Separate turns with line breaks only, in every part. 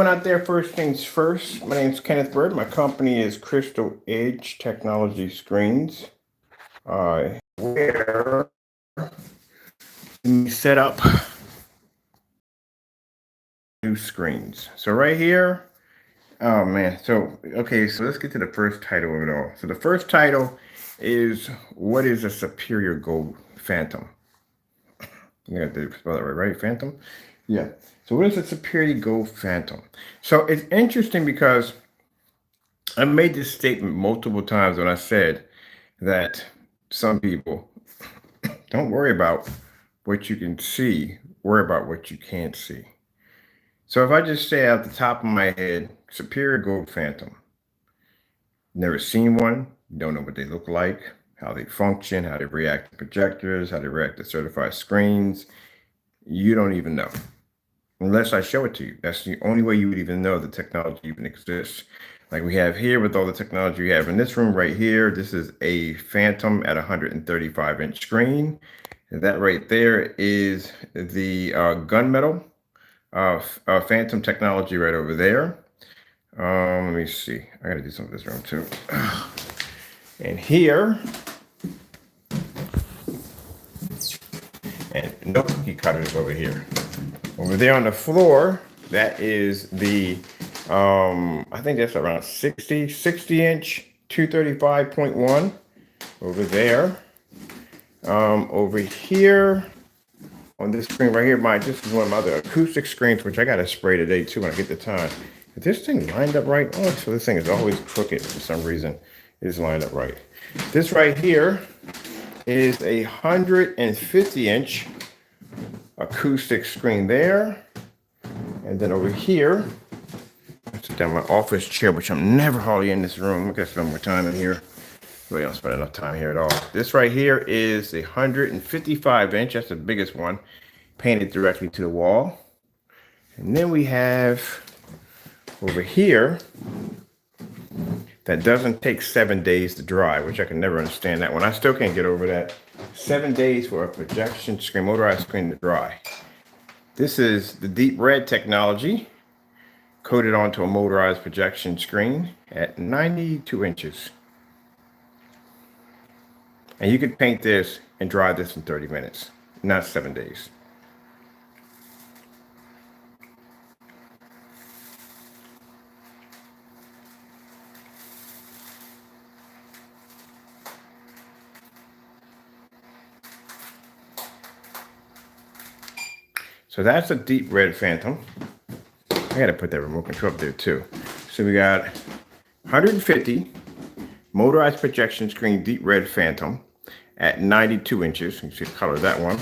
Out there, first things first. My name is Kenneth Bird. My company is Crystal Edge Technology Screens. Where we set up new screens. So right here, oh man. So okay, so let's get to the first title of it all. So the first title is what is a Superior Go Phantom? You have to spell that right? Phantom? Yeah. So what is a Superior Go Phantom? So it's interesting because I made this statement multiple times when I said that some people don't worry about what you can see, worry about what you can't see. So if I just say at the top of my head, Superior Go Phantom, never seen one, don't know what they look like, how they function, how they react to projectors, how they react to certified screens, you don't even know. Unless I show it to you. That's the only way you would even know the technology even exists. Like we have here with all the technology we have in this room right here. This is a Phantom at 135-inch screen. And that right there is the gunmetal Phantom technology right over there. Let me see. I gotta do some of this room too. And here, and no cookie cutters over here. Over there on the floor, that is the, I think that's around 60-inch 235.1 over there. Over here on this screen right here, this is one of my other acoustic screens, which I got to spray today too when I get the time. Is this thing lined up right? Oh, so this thing is always crooked for some reason. It's lined up right. This right here is a 150-inch acoustic screen there. And then over here, I sit down my office chair, which I'm never hardly in this room. I gotta spend more time in here. Really don't spend enough time here at all. This right here is a 155-inch. That's the biggest one, painted directly to the wall. And then we have over here that doesn't take 7 days to dry, which I can never understand that one. I still can't get over that. 7 days for a projection screen, motorized screen to dry. This is the deep red technology coated onto a motorized projection screen at 92 inches. And you could paint this and dry this in 30 minutes, not 7 days. So that's a deep red Phantom. I gotta put that remote control up there too. So we got 150 motorized projection screen deep red Phantom at 92 inches. You can see the color of that one.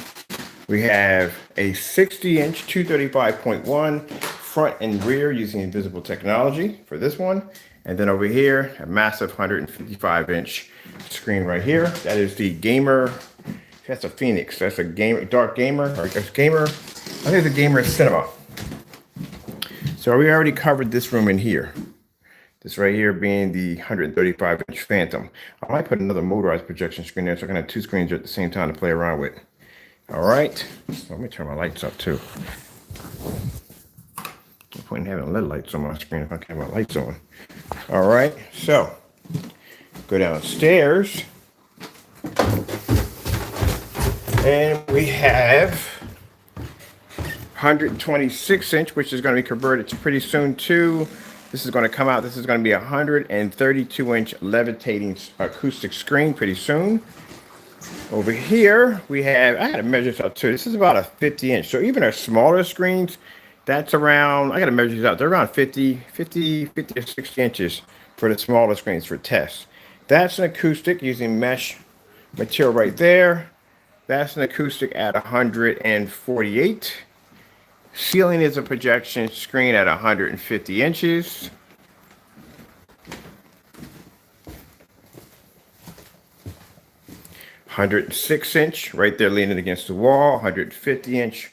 We have a 60-inch 235.1 front and rear using invisible technology for this one. And then over here, a massive 155-inch screen right here. That is the Gamer. That's a Phoenix. That's a gamer, dark gamer, or a gamer. I think it's a Gamer Cinema. So we already covered this room in here. This right here being the 135-inch Phantom. I might put another motorized projection screen there so I can have two screens at the same time to play around with. All right. So let me turn my lights up too. No point in having LED lights on my screen if I can have my lights on. All right. So go downstairs. And we have 126-inch, which is going to be converted to pretty soon too. This is going to come out. This is going to be a 132-inch levitating acoustic screen pretty soon. Over here, we have, I got to measure this out too. This is about a 50-inch. So even our smaller screens, that's around, I got to measure these out. They're around 50 or 60 inches for the smaller screens for tests. That's an acoustic using mesh material right there. That's an acoustic at 148. Ceiling is a projection screen at 150 inches. $106-inch right there leaning against the wall. 50-inch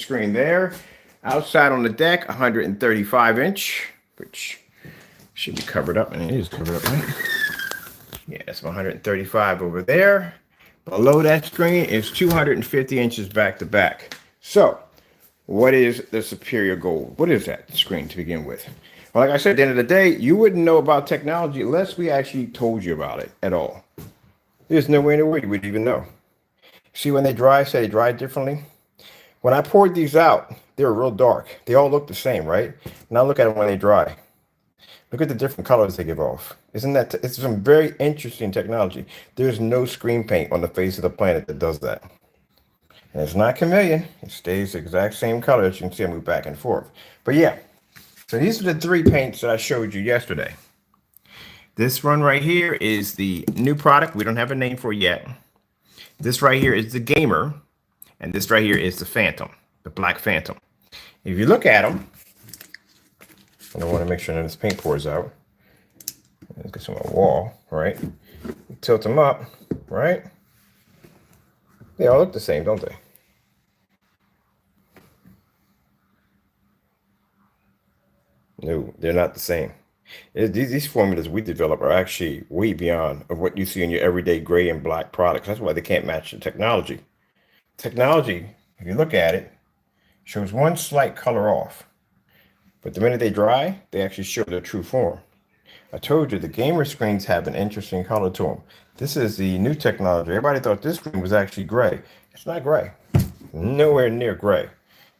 screen there. Outside on the deck, 135-inch, which should be covered up, and it is covered up, right? Yeah, that's 135 over there. Below that screen is 250 inches back to back. So what is the Superior Gold? What is that screen to begin with? Well, like I said, at the end of the day, you wouldn't know about technology unless we actually told you about it at all. There's no way in the world you would even know. See, when they dry, say they dry differently. When I poured these out, they were real dark. They all look the same, right? Now look at them when they dry. Look at the different colors they give off. Isn't that, it's some very interesting technology. There's no screen paint on the face of the planet that does that. And it's not chameleon. It stays the exact same color. As you can see, I move back and forth. But yeah, so these are the three paints that I showed you yesterday. This one right here is the new product. We don't have a name for it yet. This right here is the Gamer. And this right here is the Phantom, the Black Phantom. If you look at them, and I want to make sure that this paint pours out. Let's get some on the wall, right? Tilt them up, right? They all look the same, don't they? No, they're not the same. These formulas we develop are actually way beyond of what you see in your everyday gray and black products. That's why they can't match the technology. Technology, if you look at it, shows one slight color off. But the minute they dry, they actually show their true form. I told you the Gamer screens have an interesting color to them. This is the new technology. Everybody thought this screen was actually gray. It's not gray. Nowhere near gray.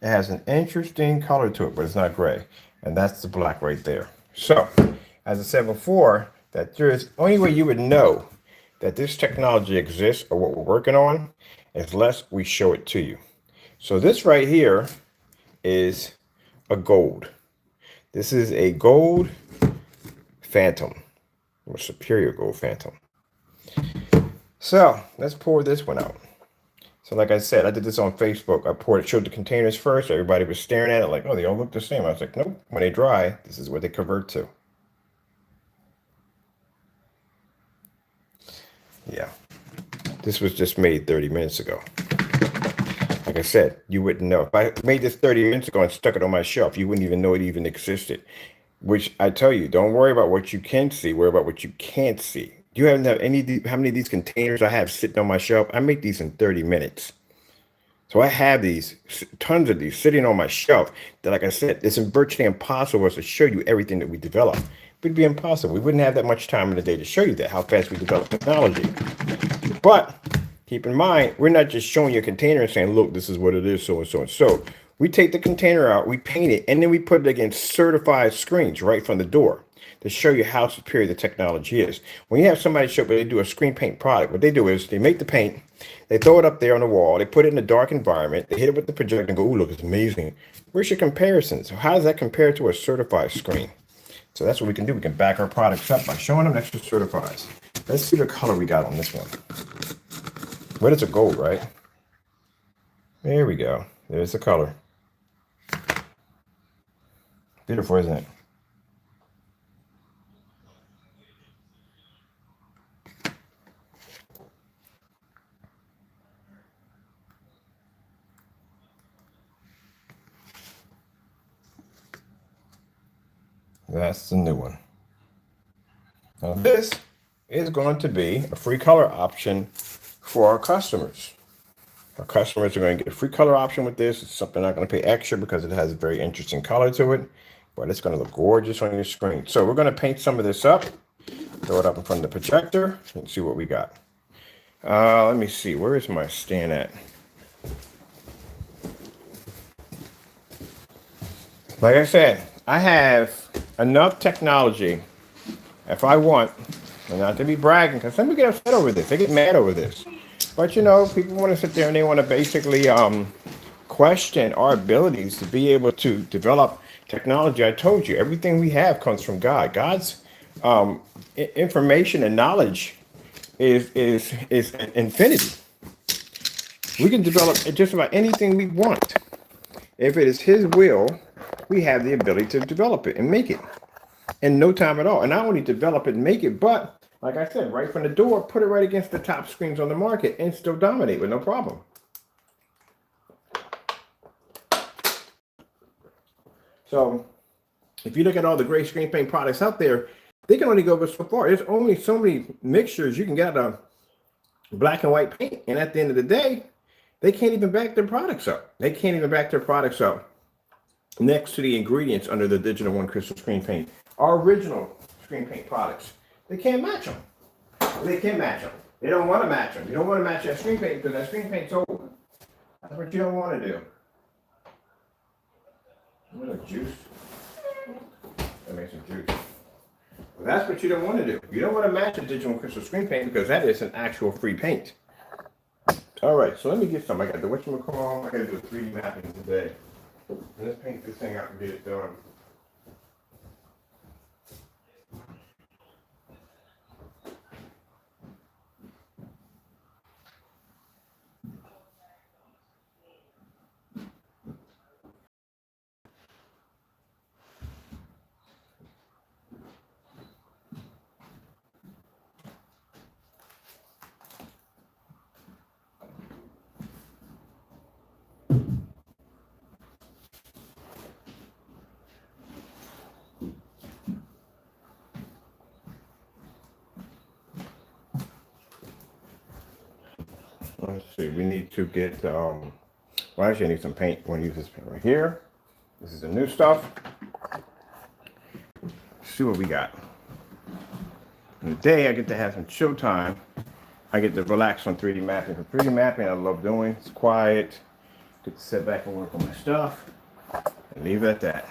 It has an interesting color to it, but it's not gray. And that's the black right there. So, as I said before, that there's only way you would know that this technology exists or what we're working on is unless we show it to you. So this right here is a gold. This is a gold Phantom, or Superior Gold Phantom. So let's pour this one out. So like I said, I did this on Facebook. I poured it, showed the containers first. Everybody was staring at it like, oh, they all look the same. I was like, nope. When they dry, this is what they convert to. Yeah. This was just made 30 minutes ago. Like I said, you wouldn't know. If I made this 30 minutes ago and stuck it on my shelf, you wouldn't even know it even existed. Which I tell you, don't worry about what you can see. Worry about what you can't see. You haven't have any, how many of these containers I have sitting on my shelf? I make these in 30 minutes. So I have these, tons of these sitting on my shelf that, like I said, it's virtually impossible for us to show you everything that we develop. It would be impossible. We wouldn't have that much time in the day to show you that, how fast we develop technology. But keep in mind, we're not just showing you a container and saying, look, this is what it is, so and so and so. We take the container out, we paint it, and then we put it against certified screens right from the door to show you how superior the technology is. When you have somebody show up, they do a screen paint product, what they do is they make the paint, they throw it up there on the wall, they put it in a dark environment, they hit it with the projector and go, ooh, look, it's amazing. Where's your comparison? So how does that compare to a certified screen? So that's what we can do. We can back our products up by showing them next to certifies. Let's see the color we got on this one. But it's a gold, right? There we go. There's the color. Beautiful, isn't it? That's the new one. Now this is going to be a free color option for our customers. Our customers are going to get a free color option with this. It's something they're not going to pay extra because it has a very interesting color to it, but it's going to look gorgeous on your screen. So we're going to paint some of this up, throw it up in front of the projector, and see what we got. Let me see. Where is my stand at? Like I said, I have enough technology if I want, and not to be bragging, because some people get upset over this. They get mad over this. But, you know, people want to sit there and they want to basically question our abilities to be able to develop technology. I told you, everything we have comes from God. God's information and knowledge is infinity. We can develop just about anything we want. If it is His will, we have the ability to develop it and make it in no time at all. And not only develop it and make it, but like I said, right from the door, put it right against the top screens on the market and still dominate with no problem. So if you look at all the great screen paint products out there, they can only go but so far. There's only so many mixtures you can get a black and white paint. And at the end of the day, They can't even back their products up. They can't even back their products up next to the ingredients under the Digital One Crystal Screen Paint. Our original screen paint products, they can't match them. They can match them. They don't want to match them. You don't want to match that screen paint because that screen paint's old. That's what you don't want to do. A little juice. That makes some juice. Well, that's what you don't want to do. You don't want to match the Digital One Crystal Screen Paint because that is an actual free paint. All right, so let me get some. I got the whatchamacallit. I got to do a 3D mapping today. Let's paint this thing out and get it done. Let's see, we need to get, well, actually I need some paint. We're gonna use this paint right here. This is the new stuff. Let's see what we got. And today I get to have some chill time. I get to relax on 3D mapping. For 3D mapping, I love doing. It's quiet. Get to sit back and work on my stuff. And leave it at that.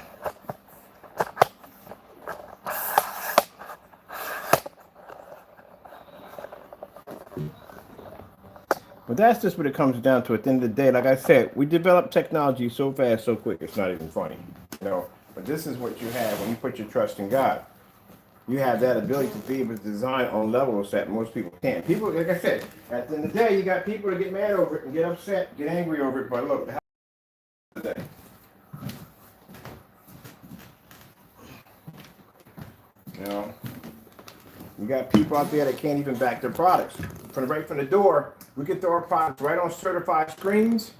But that's just what it comes down to at the end of the day. Like I said, we develop technology so fast, so quick, it's not even funny. You know, but this is what you have when you put your trust in God. You have that ability to be able to design on levels that most people can't. People, like I said, at the end of the day, you got people that get mad over it and get upset, get angry over it. But look, how today. You know, you got people out there that can't even back their products. Right from the door, we can throw our products right on certified screens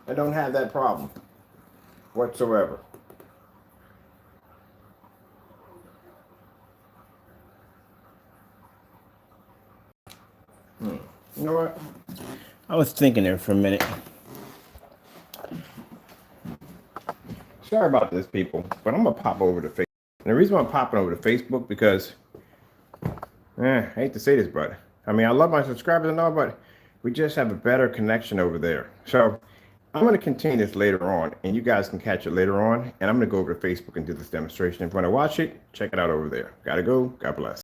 and don't have that problem whatsoever. You know what? I was thinking there for a minute. Sorry about this, people, but I'm gonna pop over to Facebook. And the reason why I'm popping over to Facebook because, I hate to say this, but I mean, I love my subscribers and all, but we just have a better connection over there. So I'm going to continue this later on, and you guys can catch it later on. And I'm going to go over to Facebook and do this demonstration. If you want to watch it, check it out over there. Gotta go. God bless.